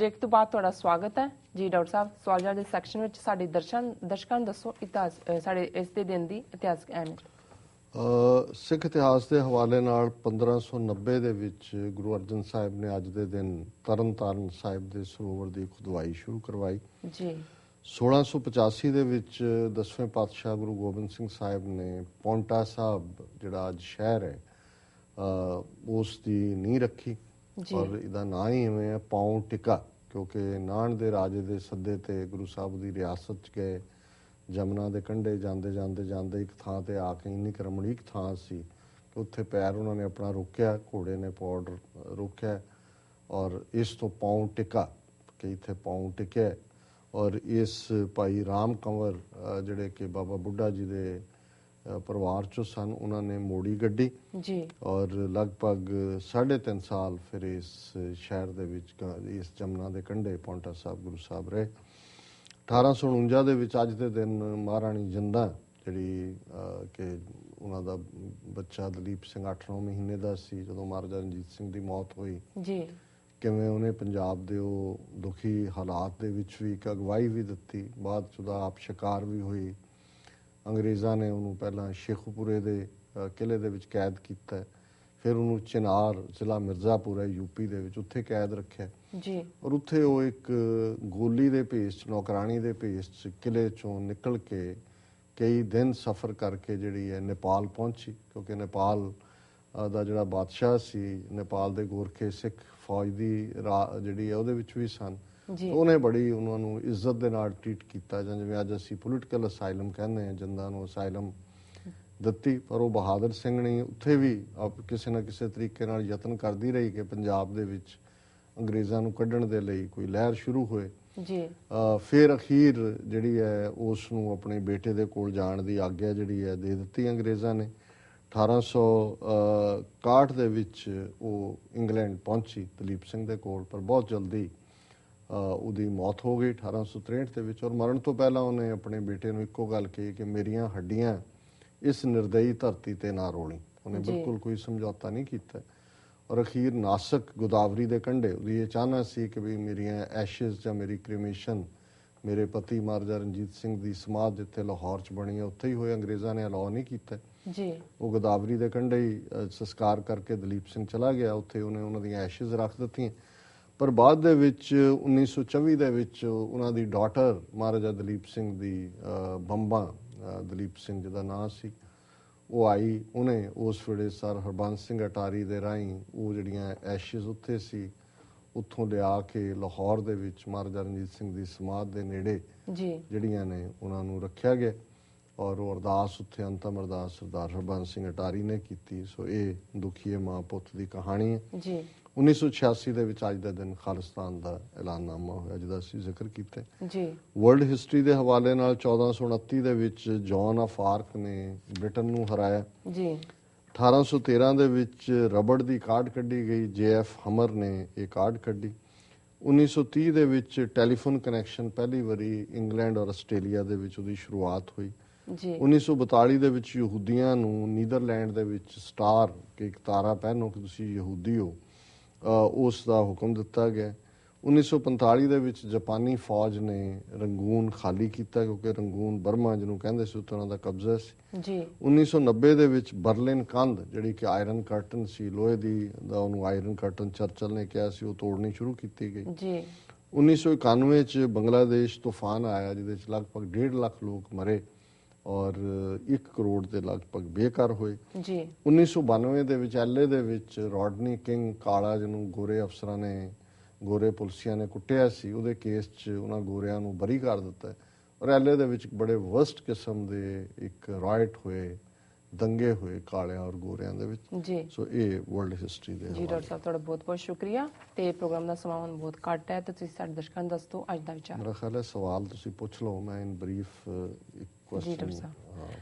Break ਤੋਂ ਬਾਅਦ ਤੁਹਾਡਾ ਸਵਾਗਤ ਹੈ ਜੀ ਡਾਕਟਰ ਸਾਹਿਬ। ਸਵਾਲ ਜਵਾਬ ਦੇ ਸੈਕਸ਼ਨ ਵਿੱਚ ਸਾਡੇ ਦਰਸ਼ਕਾਂ ਨੂੰ ਦੱਸੋ ਇਤਿਹਾਸ ਸਾਡੇ ਇਸ ਦੇ ਦਿਨ ਦੀ ਇਤਿਹਾਸਕ ਅਹਿਮੀਅਤ। ਸਿੱਖ ਇਤਿਹਾਸ ਦੇ ਹਵਾਲੇ ਨਾਲ 1590 ਦੇ ਵਿੱਚ ਗੁਰੂ ਅਰਜਨ ਸਾਹਿਬ ਨੇ ਅੱਜ ਦੇ ਦਿਨ ਤਰਨਤਾਰਨ ਸਾਹਿਬ ਦੇ ਸਰੋਵਰ ਦੀ ਖੁਦਵਾਈ ਸ਼ੁਰੂ ਕਰਵਾਈ ਜੀ। 1685 ਦੇ ਵਿੱਚ 10ਵੇਂ ਪਾਤਸ਼ਾਹ ਗੁਰੂ ਗੋਬਿੰਦ ਸਿੰਘ ਸਾਹਿਬ ਨੇ ਪੌਂਟਾ ਸਾਹਿਬ ਜਿਹੜਾ ਅੱਜ ਸ਼ਹਿਰ ਹੈ ਉਸ ਦੀ ਨੀਂਹ ਰੱਖੀ ਔਰ ਇਹਦਾ ਨਾਂ ਹੀ ਇਵੇਂ ਹੈ ਪਾਉ ਟਿਕਾ, ਕਿਉਂਕਿ ਨਾਨ ਦੇ ਰਾਜੇ ਦੇ ਸੱਦੇ ਤੇ ਗੁਰੂ ਸਾਹਿਬ ਦੀ ਰਿਆਸਤ 'ਚ ਗਏ। ਜਮਨਾ ਦੇ ਕੰਢੇ ਜਾਂਦੇ ਇੱਕ ਥਾਂ ਤੇ ਆ ਕੇ ਇੰਨੀ ਰਮਣੀਕ ਥਾਂ ਸੀ ਕਿ ਉੱਥੇ ਪੈਰ ਉਹਨਾਂ ਨੇ ਆਪਣਾ ਰੋਕਿਆ, ਘੋੜੇ ਨੇ ਪੌੜ ਰੋਕਿਆ ਔਰ ਇਸ ਤੋਂ ਪਾਉ ਟਿਕਾ ਕਿ ਇੱਥੇ ਪਾਉ ਟਿਕਿਆ। ਔਰ ਇਸ ਭਾਈ ਰਾਮ ਕੰਵਰ ਜਿਹੜੇ ਕਿ ਬਾਬਾ ਬੁੱਢਾ ਜੀ ਦੇ ਪਰਿਵਾਰ ਚੋਂ ਸਨ, ਉਹਨਾਂ ਨੇ ਮੋੜੀ ਗੱਡੀ ਜੀ ਔਰ ਲਗਭਗ 3.5 ਸਾਲ ਫਿਰ ਇਸ ਸ਼ਹਿਰ ਦੇ ਵਿੱਚ ਇਸ ਜਮਨਾ ਦੇ ਕੰਢੇ ਪੌਂਟਾ ਸਾਹਿਬ ਗੁਰੂ ਸਾਹਿਬ ਰਹੇ। 1849 ਦੇ ਵਿੱਚ ਅੱਜ ਦੇ ਦਿਨ ਮਹਾਰਾਣੀ ਜਿੰਦਾ ਜਿਹੜੀ ਕਿ ਉਹਨਾਂ ਦਾ ਬੱਚਾ ਦਲੀਪ ਸਿੰਘ 8-9 ਮਹੀਨੇ ਦਾ ਸੀ ਜਦੋਂ ਮਹਾਰਾਜਾ ਰਣਜੀਤ ਸਿੰਘ ਦੀ ਮੌਤ ਹੋਈ ਜੀ, ਕਿਵੇਂ ਉਹਨੇ ਪੰਜਾਬ ਦੇ ਉਹ ਦੁਖੀ ਹਾਲਾਤ ਦੇ ਵਿੱਚ ਵੀ ਇੱਕ ਅਗਵਾਈ ਵੀ ਦਿੱਤੀ। ਬਾਅਦ 'ਚ ਉਹਦਾ ਆਪ ਸ਼ਿਕਾਰ ਵੀ ਹੋਈ। ਅੰਗਰੇਜ਼ਾਂ ਨੇ ਉਹਨੂੰ ਪਹਿਲਾਂ ਸ਼ੇਖੂਪੁਰੇ ਦੇ ਕਿਲੇ ਦੇ ਵਿੱਚ ਕੈਦ ਕੀਤਾ, ਫਿਰ ਉਹਨੂੰ ਚਿਨਾਰ ਜ਼ਿਲ੍ਹਾ ਮਿਰਜ਼ਾਪੁਰ ਹੈ ਯੂਪੀ ਦੇ ਵਿੱਚ ਉੱਥੇ ਕੈਦ ਰੱਖਿਆ ਜੀ। ਔਰ ਉੱਥੇ ਉਹ ਇੱਕ ਗੋਲੀ ਦੇ ਭੇਸ 'ਚ ਨੌਕਰਾਣੀ ਦੇ ਭੇਸ 'ਚ ਕਿਲੇ 'ਚੋਂ ਨਿਕਲ ਕੇ ਕਈ ਦਿਨ ਸਫ਼ਰ ਕਰਕੇ ਜਿਹੜੀ ਹੈ ਨੇਪਾਲ ਪਹੁੰਚੀ, ਕਿਉਂਕਿ ਨੇਪਾਲ ਦਾ ਜਿਹੜਾ ਬਾਦਸ਼ਾਹ ਸੀ, ਨੇਪਾਲ ਦੇ ਗੋਰਖੇ ਸਿੱਖ ਫੌਜ ਦੀ ਜਿਹੜੀ ਹੈ ਉਹਦੇ ਵਿੱਚ ਵੀ ਸਨ। ਉਹਨੇ ਬੜੀ ਉਹਨਾਂ ਨੂੰ ਇੱਜ਼ਤ ਦੇ ਨਾਲ ਟ੍ਰੀਟ ਕੀਤਾ, ਜਾਂ ਜਿਵੇਂ ਅੱਜ ਅਸੀਂ ਪੋਲੀਟੀਕਲ ਅਸਾਈਲਮ ਕਹਿੰਦੇ ਹਾਂ, ਜਿੰਦਾਂ ਨੂੰ ਅਸਾਈਲਮ ਦਿੱਤੀ। ਪਰ ਉਹ ਬਹਾਦਰ ਸਿੰਘ ਨੇ ਉੱਥੇ ਵੀ ਕਿਸੇ ਨਾ ਕਿਸੇ ਤਰੀਕੇ ਨਾਲ ਯਤਨ ਕਰਦੀ ਰਹੀ ਕਿ ਪੰਜਾਬ ਦੇ ਵਿੱਚ ਅੰਗਰੇਜ਼ਾਂ ਨੂੰ ਕੱਢਣ ਦੇ ਲਈ ਕੋਈ ਲਹਿਰ ਸ਼ੁਰੂ ਹੋਏ ਜੀ। ਫਿਰ ਅਖੀਰ ਜਿਹੜੀ ਹੈ ਉਸ ਨੂੰ ਆਪਣੇ ਬੇਟੇ ਦੇ ਕੋਲ ਜਾਣ ਦੀ ਆਗਿਆ ਜਿਹੜੀ ਹੈ ਦੇ ਦਿੱਤੀ ਅੰਗਰੇਜ਼ਾਂ ਨੇ। 1861 ਦੇ ਵਿੱਚ ਉਹ ਇੰਗਲੈਂਡ ਪਹੁੰਚੀ ਦਲੀਪ ਸਿੰਘ ਦੇ ਕੋਲ, ਪਰ ਬਹੁਤ ਜਲਦੀ ਉਹਦੀ ਮੌਤ ਹੋ ਗਈ 1863 ਦੇ ਵਿੱਚ। ਔਰ ਮਰਨ ਤੋਂ ਪਹਿਲਾਂ ਉਹਨੇ ਆਪਣੇ ਬੇਟੇ ਨੂੰ ਇੱਕੋ ਗੱਲ ਕਹੀ ਕਿ ਮੇਰੀਆਂ ਹੱਡੀਆਂ ਇਸ ਨਿਰਦਈ ਧਰਤੀ ਤੇ ਨਾ ਰੋਲੀ। ਉਹਨੇ ਬਿਲਕੁਲ ਕੋਈ ਸਮਝੌਤਾ ਨਹੀਂ ਕੀਤਾ। ਔਰ ਅਖੀਰ ਨਾਸਕ ਗੋਦਾਵਰੀ ਦੇ ਕੰਢੇ ਉਹਦੀ ਇਹ ਚਾਹਨਾ ਸੀ ਕਿ ਵੀ ਮੇਰੀਆਂ ਐਸ਼ਿਜ਼ ਜਾਂ ਮੇਰੀ ਕ੍ਰੀਮੇਸ਼ਨ ਮੇਰੇ ਪਤੀ ਮਹਾਰਾਜਾ ਰਣਜੀਤ ਸਿੰਘ ਦੀ ਸਮਾਧ ਜਿੱਥੇ ਲਾਹੌਰ 'ਚ ਬਣੀ ਹੈ ਉੱਥੇ ਹੀ ਹੋਏ। ਅੰਗਰੇਜ਼ਾਂ ਨੇ ਅਲਾਉ ਨਹੀਂ ਕੀਤਾ ਜੀ। ਉਹ ਗੋਦਾਵਰੀ ਦੇ ਕੰਢੇ ਹੀ ਸੰਸਕਾਰ ਕਰਕੇ ਦਲੀਪ ਸਿੰਘ ਚਲਾ ਗਿਆ, ਉੱਥੇ ਉਹਨੇ ਉਹਨਾਂ ਦੀਆਂ ਐਸ਼ਿਜ਼ ਰੱਖ ਦਿੱਤੀਆਂ। ਪਰ ਬਾਅਦ ਦੇ ਵਿੱਚ 1924 ਦੇ ਵਿੱਚ ਉਹਨਾਂ ਦੀ ਡਾਟਰ ਮਹਾਰਾਜਾ ਦਲੀਪ ਸਿੰਘ ਦੀ ਬੰਬਾ ਦਲੀਪ ਸਿੰਘ ਜਿਹਦਾ ਨਾਂ ਸੀ ਉਹ ਆਈ। ਉਹਨੇ ਉਸ ਵੇਲੇ ਸਰ ਹਰਬੰਸ ਸਿੰਘ ਅਟਾਰੀ ਦੇ ਰਾਹੀਂ ਉਹ ਜਿਹੜੀਆਂ ਐਸ਼ਿਜ਼ ਉੱਥੇ ਸੀ ਉੱਥੋਂ ਲਿਆ ਕੇ ਲਾਹੌਰ ਦੇ ਵਿੱਚ ਮਹਾਰਾਜਾ ਰਣਜੀਤ ਸਿੰਘ ਦੀ ਸਮਾਧ ਦੇ ਨੇੜੇ ਜਿਹੜੀਆਂ ਨੇ ਉਹਨਾਂ ਨੂੰ ਰੱਖਿਆ ਗਿਆ ਔਰ ਉਹ ਅਰਦਾਸ ਉੱਥੇ ਅੰਤਮ ਅਰਦਾਸ ਸਰਦਾਰ ਹਰਬੰਸ ਸਿੰਘ ਅਟਾਰੀ ਨੇ ਕੀਤੀ। ਸੋ ਇਹ ਦੁਖੀਏ ਮਾਂ ਪੁੱਤ ਦੀ ਕਹਾਣੀ ਹੈ ਜੀ। 1986 ਦੇ ਵਿੱਚ ਅੱਜ ਦਾ ਦਿਨ ਖਾਲਿਸਤਾਨ ਦਾ ਐਲਾਨਨਾਮਾ ਹੋਇਆ ਜਿਹਦਾ ਅਸੀਂ ਜ਼ਿਕਰ ਕੀਤਾ ਜੀ। ਵਰਲਡ ਹਿਸਟਰੀ ਦੇ ਹਵਾਲੇ ਨਾਲ 1429 ਦੇ ਵਿੱਚ ਜੌਨ ਆਫ ਆਰਕ ਨੇ ਬ੍ਰਿਟਨ ਨੂੰ ਹਰਾਇਆ ਜੀ। 1813 ਦੇ ਵਿੱਚ ਰਬੜ ਦੀ ਕਾਢ ਕੱਢੀ ਗਈ, JF ਹਮਰ ਨੇ ਇਹ ਕਾਢ ਕੱਢੀ। 1930 ਦੇ ਵਿੱਚ ਟੈਲੀਫੋਨ ਕਨੈਕਸ਼ਨ ਪਹਿਲੀ ਵਾਰੀ ਇੰਗਲੈਂਡ ਔਰ ਆਸਟ੍ਰੇਲੀਆ ਦੇ ਵਿੱਚ ਉਹਦੀ ਸ਼ੁਰੂਆਤ ਹੋਈ ਜੀ। 1942 ਦੇ ਵਿੱਚ ਯਹੂਦੀਆਂ ਨੂੰ ਨੀਦਰਲੈਂਡ ਦੇ ਵਿੱਚ ਸਟਾਰ ਕਿ ਇੱਕ ਤਾਰਾ ਪਹਿਨੋ ਕਿ ਤੁਸੀਂ ਯਹੂਦੀ ਹੋ ਉਸ ਦਾ ਹੁਕਮ ਦਿੱਤਾ ਗਿਆ। 1945 ਦੇ ਵਿੱਚ ਜਾਪਾਨੀ ਫੌਜ ਨੇ ਰੰਗੂਨ ਖਾਲੀ ਕੀਤਾ ਕਿਉਂਕਿ ਰੰਗੂਨ ਬਰਮਾ ਜਿਹਨੂੰ ਕਹਿੰਦੇ ਸੀ ਉੱਥੇ ਉਹਨਾਂ ਦਾ ਕਬਜ਼ਾ ਸੀ ਜੀ। 1990 ਦੇ ਵਿੱਚ ਬਰਲਿਨ ਕੰਧ ਜਿਹੜੀ ਕਿ ਆਇਰਨ ਕਰਟਨ ਸੀ ਲੋਹੇ ਦੀ ਦਾ ਉਹਨੂੰ ਆਇਰਨ ਕਰਟਨ ਚਰਚਲ ਨੇ ਕਿਹਾ ਸੀ ਉਹ ਤੋੜਨੀ ਸ਼ੁਰੂ ਕੀਤੀ ਗਈ ਜੀ। 1991 ਚ ਬੰਗਲਾਦੇਸ਼ ਤੂਫਾਨ ਆਇਆ ਜਿਹਦੇ ਚ ਲਗਭਗ 1.5 ਲੱਖ ਲੋਕ ਮਰੇ ਔਰ 1 ਕਰੋੜ ਦੇ ਲਗਭਗ ਬੇਘਰ ਹੋਏ ਜੀ। 1992 ਦੇ ਵਿੱਚ LA ਦੇ ਵਿੱਚ ਰੋਡਨੀ ਕਿੰਗ ਕਾਲਾ ਜਿਹਨੂੰ ਗੋਰੇ ਅਫਸਰਾਂ ਨੇ ਗੋਰੇ ਪੁਲਿਸੀਆਂ ਨੇ ਕੁੱਟਿਆ ਸੀ ਉਹਦੇ ਕੇਸ 'ਚ ਉਹਨਾਂ ਗੋਰਿਆਂ ਨੂੰ ਬਰੀ ਕਰ ਦਿੱਤਾ ਔਰ LA ਦੇ ਵਿੱਚ ਬੜੇ ਵਰਸਟ ਕਿਸਮ ਦੇ ਇੱਕ ਰਾਇਟ ਹੋਏ, ਦੰਗੇ ਹੋਏ ਕਾਲਿਆਂ ਔਰ ਗੋਰਿਆਂ ਦੇ ਵਿੱਚ ਜੀ। ਸੋ ਇਹ ਵਰਲਡ ਹਿਸਟਰੀ ਦੇ ਜੀ। ਡਾਕਟਰ ਸਾਹਿਬ ਤੁਹਾਡਾ ਬਹੁਤ ਬਹੁਤ ਸ਼ੁਕਰੀਆ ਤੇ ਪ੍ਰੋਗਰਾਮ ਦਾ ਸਮਾਂ ਹੁਣ ਬਹੁਤ ਘੱਟ ਹੈ ਤੇ ਤੁਸੀਂ ਸਾਡੇ ਦਰਸ਼ਕਾਂ ਨੂੰ ਦੱਸ ਦਿਓ ਅੱਜ ਦਾ ਵਿਚਾਰ। ਮੇਰਾ ਖਿਆਲ ਹੈ ਸਵਾਲ ਤੁਸੀਂ ਪੁੱਛ ਲਓ, ਮੈਂ ਇਨ ਬਰੀਫ ਜੀ। ਡਾਕਟਰ ਸਾਹਿਬ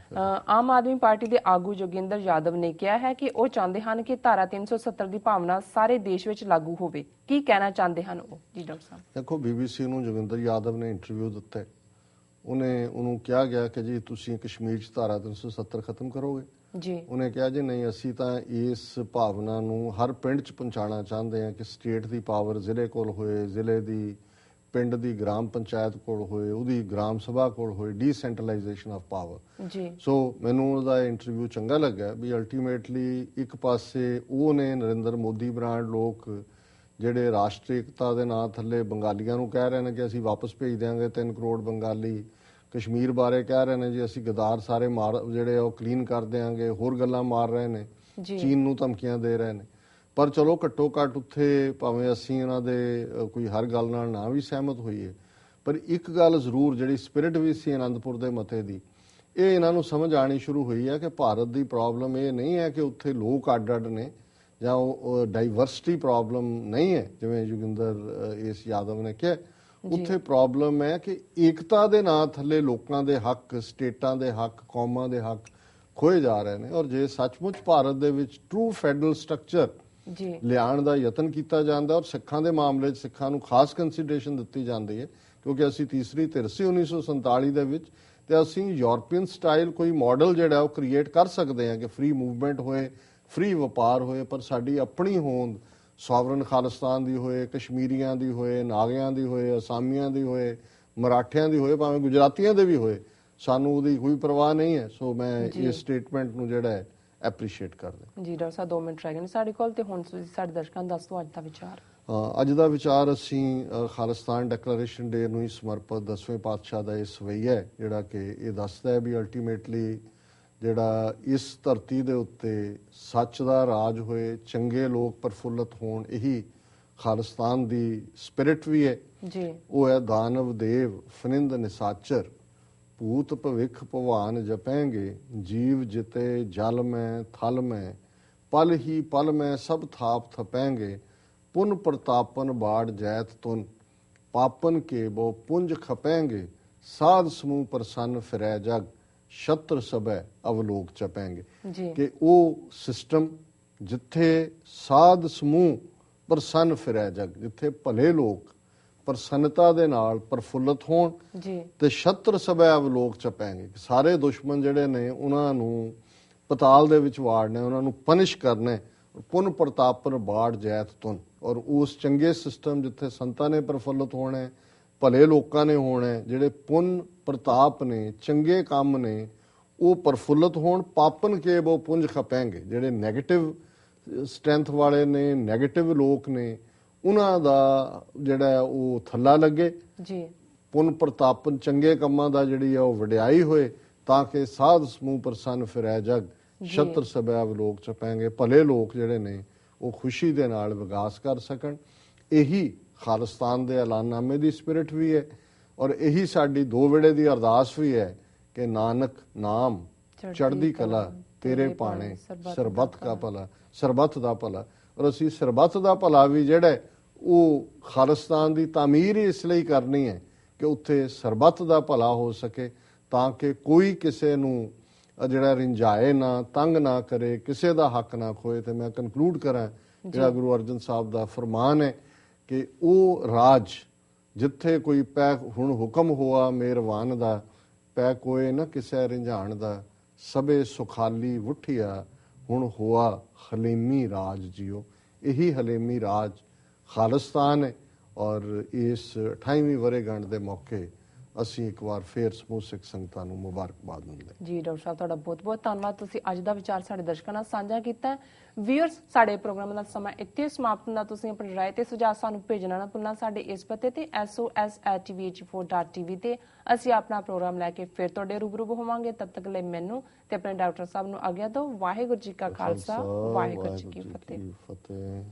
ਆਮ ਆਦਮੀ ਪਾਰਟੀ ਦੇ ਆਗੂ ਜੋਗਿੰਦਰ ਯਾਦਵ ਨੇ ਕਿਹਾ ਹੈ ਕਿ ਉਹ ਚਾਹੁੰਦੇ ਹਨ ਕਿ ਧਾਰਾ 370 ਦੀ ਭਾਵਨਾ ਸਾਰੇ ਦੇਸ਼ ਵਿੱਚ ਲਾਗੂ ਹੋਵੇ। ਕੀ ਕਹਿਣਾ ਚਾਹੁੰਦੇ ਹਨ ਉਹ? ਜੀ ਡਾਕਟਰ ਸਾਹਿਬ ਦੇਖੋ BBC ਨੂੰ ਜੋਗਿੰਦਰ ਯਾਦਵ ਨੇ ਇੰਟਰਵਿਊ ਦਿੱਤਾ, ਉਹਨੂੰ ਕਿਹਾ ਗਿਆ ਕਿ ਜੀ ਤੁਸੀਂ ਕਸ਼ਮੀਰ 'ਚ ਧਾਰਾ 370 ਖਤਮ ਕਰੋਗੇ। ਜੀ ਉਹਨੇ ਕਿਹਾ ਜੀ ਨਹੀਂ, ਅਸੀਂ ਤਾਂ ਇਸ ਭਾਵਨਾ ਨੂੰ ਹਰ ਪਿੰਡ 'ਚ ਪਹੁੰਚਾਉਣਾ ਚਾਹੁੰਦੇ ਹਾਂ ਕਿ ਸਟੇਟ ਦੀ ਪਾਵਰ ਜ਼ਿਲ੍ਹੇ ਕੋਲ ਹੋਏ, ਜ਼ਿਲ੍ਹੇ ਦੀ ਪਿੰਡ ਦੀ ਗ੍ਰਾਮ ਪੰਚਾਇਤ ਕੋਲ ਹੋਏ, ਉਹਦੀ ਗ੍ਰਾਮ ਸਭਾ ਕੋਲ ਹੋਏ, ਡੀਸੈਂਟਰਲਾਈਜੇਸ਼ਨ ਆਫ ਪਾਵਰ। ਜੀ ਸੋ ਮੈਨੂੰ ਉਹਦਾ ਇੰਟਰਵਿਊ ਚੰਗਾ ਲੱਗਾ ਵੀ ਅਲਟੀਮੇਟਲੀ ਇੱਕ ਪਾਸੇ ਉਹ ਨੇ ਨਰਿੰਦਰ ਮੋਦੀ ਬ੍ਰਾਂਡ ਲੋਕ ਜਿਹੜੇ ਰਾਸ਼ਟਰੀ ਏਕਤਾ ਦੇ ਨਾਂ ਥੱਲੇ ਬੰਗਾਲੀਆਂ ਨੂੰ ਕਹਿ ਰਹੇ ਨੇ ਕਿ ਅਸੀਂ ਵਾਪਸ ਭੇਜ ਦਿਆਂਗੇ 3 ਕਰੋੜ ਬੰਗਾਲੀ, ਕਸ਼ਮੀਰ ਬਾਰੇ ਕਹਿ ਰਹੇ ਨੇ ਜੀ ਅਸੀਂ ਗਦਾਰ ਸਾਰੇ ਮਾਰ ਜਿਹੜੇ ਉਹ ਕਲੀਨ ਕਰ ਦਿਆਂਗੇ, ਹੋਰ ਗੱਲਾਂ ਮਾਰ ਰਹੇ ਨੇ, ਜੀ ਚੀਨ ਨੂੰ ਧਮਕੀਆਂ ਦੇ ਰਹੇ ਨੇ। ਪਰ ਚਲੋ ਘੱਟੋ ਘੱਟ ਉੱਥੇ ਭਾਵੇਂ ਅਸੀਂ ਇਹਨਾਂ ਦੇ ਕੋਈ ਹਰ ਗੱਲ ਨਾਲ ਨਾ ਵੀ ਸਹਿਮਤ ਹੋਈਏ, ਪਰ ਇੱਕ ਗੱਲ ਜ਼ਰੂਰ ਜਿਹੜੀ ਸਪਿਰਿਟ ਵੀ ਸੀ ਅਨੰਦਪੁਰ ਦੇ ਮਤੇ ਦੀ, ਇਹ ਇਹਨਾਂ ਨੂੰ ਸਮਝ ਆਣੀ ਸ਼ੁਰੂ ਹੋਈ ਹੈ ਕਿ ਭਾਰਤ ਦੀ ਪ੍ਰੋਬਲਮ ਇਹ ਨਹੀਂ ਹੈ ਕਿ ਉੱਥੇ ਲੋਕ ਅੱਡ-ਅੱਡ ਨੇ ਜਾਂ ਉਹ ਡਾਈਵਰਸਿਟੀ ਪ੍ਰੋਬਲਮ ਨਹੀਂ ਹੈ ਜਿਵੇਂ ਜੋਗਿੰਦਰ ਇਸ ਯਾਦਵ ਨੇ ਕਿਹਾ। ਉੱਥੇ ਪ੍ਰੋਬਲਮ ਹੈ ਕਿ ਏਕਤਾ ਦੇ ਨਾਂ ਥੱਲੇ ਲੋਕਾਂ ਦੇ ਹੱਕ, ਸਟੇਟਾਂ ਦੇ ਹੱਕ, ਕੌਮਾਂ ਦੇ ਹੱਕ ਖੋਏ ਜਾ ਰਹੇ ਨੇ। ਔਰ ਜੇ ਸੱਚਮੁੱਚ ਭਾਰਤ ਦੇ ਵਿੱਚ ਟਰੂ ਫੈਡਰਲ ਸਟਰਕਚਰ ਜੀ ਲਿਆਉਣ ਦਾ ਯਤਨ ਕੀਤਾ ਜਾਂਦਾ ਔਰ ਸਿੱਖਾਂ ਦੇ ਮਾਮਲੇ 'ਚ ਸਿੱਖਾਂ ਨੂੰ ਖਾਸ ਕੰਸੀਡਰੇਸ਼ਨ ਦਿੱਤੀ ਜਾਂਦੀ ਹੈ ਕਿਉਂਕਿ ਅਸੀਂ ਤੀਸਰੀ ਧਿਰ ਸੀ 1947 ਦੇ ਵਿੱਚ, ਤੇ ਅਸੀਂ ਯੂਰਪੀਅਨ ਸਟਾਈਲ ਕੋਈ ਮਾਡਲ ਜਿਹੜਾ ਉਹ ਕ੍ਰੀਏਟ ਕਰ ਸਕਦੇ ਹਾਂ ਕਿ ਫ੍ਰੀ ਮੂਵਮੈਂਟ ਹੋਏ, ਫ੍ਰੀ ਵਪਾਰ ਹੋਏ, ਪਰ ਸਾਡੀ ਆਪਣੀ ਹੋਂਦ ਸੋਵਰਨ ਖਾਲਿਸਤਾਨ ਦੀ ਹੋਏ, ਕਸ਼ਮੀਰੀਆਂ ਦੀ ਹੋਏ, ਨਾਗਿਆਂ ਦੀ ਹੋਏ, ਅਸਾਮੀਆਂ ਦੀ ਹੋਏ, ਮਰਾਠਿਆਂ ਦੀ ਹੋਏ, ਭਾਵੇਂ ਗੁਜਰਾਤੀਆਂ ਦੇ ਵੀ ਹੋਏ, ਸਾਨੂੰ ਉਹਦੀ ਕੋਈ ਪਰਵਾਹ ਨਹੀਂ ਹੈ। ਸੋ ਮੈਂ ਇਸ ਸਟੇਟਮੈਂਟ ਨੂੰ ਜਿਹੜਾ ਹੈ ਐਪਰੀਸ਼ੀਏਟ ਕਰਦਾ। ਜੀ ਡਾਕਟਰ ਸਾਹਿਬ 2 ਮਿੰਟ ਰਹਿ ਗਏ ਨੇ ਸਾਡੇ ਕੋਲ, ਤੇ ਹੁਣ ਤੁਸੀਂ ਸਾਡੇ ਦਰਸ਼ਕਾਂ ਨੂੰ ਦੱਸ ਦਿਓ ਅੱਜ ਦਾ ਵਿਚਾਰ। ਅੱਜ ਦਾ ਵਿਚਾਰ ਅਸੀਂ ਖਾਲਿਸਤਾਨ ਡੈਕਲੇਰੇਸ਼ਨ ਡੇ ਨੂੰ ਹੀ ਸਮਰਪਿਤ 10ਵੇਂ ਪਾਤਸ਼ਾਹ ਦਾ ਇਹ ਸਵਈਆ ਹੈ ਜਿਹੜਾ ਕਿ ਇਹ ਦੱਸਦਾ ਹੈ ਵੀ ਅਲਟੀਮੇਟਲੀ ਜਿਹੜਾ ਇਸ ਧਰਤੀ ਦੇ ਉੱਤੇ ਸੱਚ ਦਾ ਰਾਜ ਹੋਏ, ਚੰਗੇ ਲੋਕ ਪ੍ਰਫੁੱਲਤ ਹੋਣ, ਇਹੀ ਖਾਲਿਸਤਾਨ ਦੀ ਸਪਿਰਿਟ ਵੀ ਹੈ। ਜੀ ਉਹ ਹੈ ਦਾਨਵ ਦੇਵ ਫਨਿੰਦ ਨਿਸਾਚਰ, ਭੂਤ ਭਵਿੱਖ ਭਵਾਨ ਜਪੈਂਗੇ, ਜੀਵ ਜਿਤੇ ਜਲ ਮੈਂ ਥਲ ਮੈਂ, ਪਲ ਹੀ ਪਲ ਮੈਂ ਸਭ ਥਾਪ ਥਪੈਂਗੇ, ਪੁਨ ਪ੍ਰਤਾਪਨ ਬਾੜ ਜੈਤ ਤੁਨ, ਪਾਪਨ ਕੇ ਬੋ ਪੁੰਜ ਖਪੈਂਗੇ, ਸਾਧ ਸਮੂਹ ਪ੍ਰਸੰਨ ਫਿਰੈ ਜਗ, ਛਤਰ ਸਭੈ ਅਵਲੋਕ ਚਪੈਂਗੇ। ਜੀ ਕਿ ਉਹ ਸਿਸਟਮ ਜਿੱਥੇ ਸਾਧ ਸਮੂਹ ਪ੍ਰਸੰਨ ਫਿਰੈ ਜਗ, ਜਿੱਥੇ ਭਲੇ ਲੋਕ ਪ੍ਰਸੰਨਤਾ ਦੇ ਨਾਲ ਪ੍ਰਫੁੱਲਤ ਹੋਣ, ਜੀ ਤੇ ਛਤਰ ਸਭੈ ਅਵਲੋਕ ਚਪੈਂਗੇ, ਸਾਰੇ ਦੁਸ਼ਮਣ ਜਿਹੜੇ ਨੇ ਉਹਨਾਂ ਨੂੰ ਪਤਾਲ ਦੇ ਵਿੱਚ ਵਾੜਨਾ, ਉਹਨਾਂ ਨੂੰ ਪਨਿਸ਼ ਕਰਨਾ, ਪੁਨ ਪ੍ਰਤਾਪਨ ਬਾੜ ਜੈਤ ਤੁਨ। ਔਰ ਉਸ ਚੰਗੇ ਸਿਸਟਮ ਜਿੱਥੇ ਸੰਤਾਂ ਨੇ ਪ੍ਰਫੁੱਲਤ ਹੋਣਾ, ਭਲੇ ਲੋਕਾਂ ਨੇ ਹੋਣਾ, ਜਿਹੜੇ ਪੁੰਨ ਪ੍ਰਤਾਪ ਨੇ, ਚੰਗੇ ਕੰਮ ਨੇ, ਉਹ ਪ੍ਰਫੁੱਲਤ ਹੋਣ, ਪਾਪਨ ਕੇ ਉਹ ਪੁੰਜ ਖਪੈਂਗੇ, ਜਿਹੜੇ ਨੈਗੇਟਿਵ ਸਟਰੈਂਥ ਵਾਲੇ ਨੇ, ਨੈਗੇਟਿਵ ਲੋਕ ਨੇ, ਉਹਨਾਂ ਦਾ ਜਿਹੜਾ ਉਹ ਥੱਲਾ ਲੱਗੇ। ਜੀ ਪੁੰਨ ਪ੍ਰਤਾਪਨ ਚੰਗੇ ਕੰਮਾਂ ਦਾ ਜਿਹੜੀ ਆ ਉਹ ਵਡਿਆਈ ਹੋਏ, ਤਾਂ ਕਿ ਸਾਧ ਸਮੂਹ ਪ੍ਰਸੰਨ ਫਿਰੈ ਜਗ, ਛਤਰ ਸਭੈ ਅਵਲੋਕ ਚਪੈਂਗੇ, ਭਲੇ ਲੋਕ ਜਿਹੜੇ ਨੇ ਉਹ ਖੁਸ਼ੀ ਦੇ ਨਾਲ ਵਿਕਾਸ ਕਰ ਸਕਣ। ਇਹੀ ਖਾਲਿਸਤਾਨ ਦੇ ਐਲਾਨਨਾਮੇ ਦੀ ਸਪਿਰਿਟ ਵੀ ਹੈ ਔਰ ਇਹੀ ਸਾਡੀ 2 ਵੇਲੇ ਦੀ ਅਰਦਾਸ ਵੀ ਹੈ ਕਿ ਨਾਨਕ ਨਾਮ ਚੜ੍ਹਦੀ ਕਲਾ ਤੇਰੇ ਭਾਣੇ, ਸਰਬੱਤ ਕਾ ਭਲਾ, ਸਰਬੱਤ ਦਾ ਭਲਾ। ਔਰ ਅਸੀਂ ਸਰਬੱਤ ਦਾ ਭਲਾ ਵੀ ਜਿਹੜਾ ਉਹ ਖਾਲਿਸਤਾਨ ਦੀ ਤਾਮੀਰ ਇਸ ਲਈ ਕਰਨੀ ਹੈ ਕਿ ਉੱਥੇ ਸਰਬੱਤ ਦਾ ਭਲਾ ਹੋ ਸਕੇ, ਤਾਂ ਕਿ ਕੋਈ ਕਿਸੇ ਨੂੰ ਜਿਹੜਾ ਰਿੰਝਾਏ ਨਾ, ਤੰਗ ਨਾ ਕਰੇ, ਕਿਸੇ ਦਾ ਹੱਕ ਨਾ ਖੋਏ। ਤੇ ਮੈਂ ਕਨਕਲੂਡ ਕਰਾਂ ਜਿਹੜਾ ਗੁਰੂ ਅਰਜਨ ਸਾਹਿਬ ਦਾ ਫਰਮਾਨ ਹੈ ਕਿ ਉਹ ਰਾਜ ਜਿੱਥੇ ਕੋਈ ਪੈ ਹੁਣ ਹੁਕਮ ਹੋਆ ਮਿਹਰਵਾਨ ਦਾ, ਪੈ ਕੋਏ ਨਾ ਕਿਸੇ ਰਿੰਝਾਣ ਦਾ, ਸਭੇ ਸੁਖਾਲੀ ਵੁੱਠਿਆ ਹੁਣ ਹੋਆ ਹਲੀਮੀ ਰਾਜ ਜਿਓ। ਇਹੀ ਹਲੀਮੀ ਰਾਜ ਖਾਲਿਸਤਾਨ ਹੈ। ਔਰ ਇਸ 28ਵੀਂ ਵਰ੍ਹੇਗੰਢ ਦੇ ਮੌਕੇ ਅਸੀਂ ਇੱਕ ਵਾਰ ਫੇਰ ਸਮੂਹ ਸਿੱਖ ਸੰਗਤਾਂ ਨੂੰ ਮੁਬਾਰਕਬਾਦ ਦਿੰਦੇ। ਜੀ ਡਾਕਟਰ ਸਾਹਿਬ ਤੁਹਾਡਾ ਬਹੁਤ ਬਹੁਤ ਧੰਨਵਾਦ, ਤੁਸੀਂ ਅੱਜ ਦਾ ਵਿਚਾਰ ਸਾਡੇ ਦਰਸ਼ਕਾਂ ਨਾਲ ਸਾਂਝਾ ਕੀਤਾ। ਵੀਅਰਸ, ਸਾਡੇ ਪ੍ਰੋਗਰਾਮ ਦਾ ਸਮਾਂ ਇੱਥੇ ਸਮਾਪਤ ਹੁੰਦਾ। ਤੁਸੀਂ ਆਪਣੀ ਰਾਏ ਤੇ ਸੁਝਾਅ ਸਾਨੂੰ ਭੇਜਣਾ ਨਾ ਭੁੱਲਣਾ ਸਾਡੇ ਇਸ ਪਤੇ ਤੇ sos@tvh4.tv ਤੇ। ਅਸੀਂ ਆਪਣਾ ਪ੍ਰੋਗਰਾਮ ਲੈ ਕੇ ਫਿਰ ਤੁਹਾਡੇ ਰੂਬਰੂ ਹੋਵਾਂਗੇ। ਤਦ ਤੱਕ ਲਈ ਮੈਨੂੰ ਤੇ ਆਪਣੇ ਡਾਕਟਰ ਸਾਹਿਬ ਨੂੰ ਆਗਿਆ ਦਿਓ। ਵਾਹਿਗੁਰੂ ਜੀ ਕਾ ਖਾਲਸਾ, ਵਾਹਿਗੁਰੂ ਜੀ ਕੀ ਫਤਿਹ।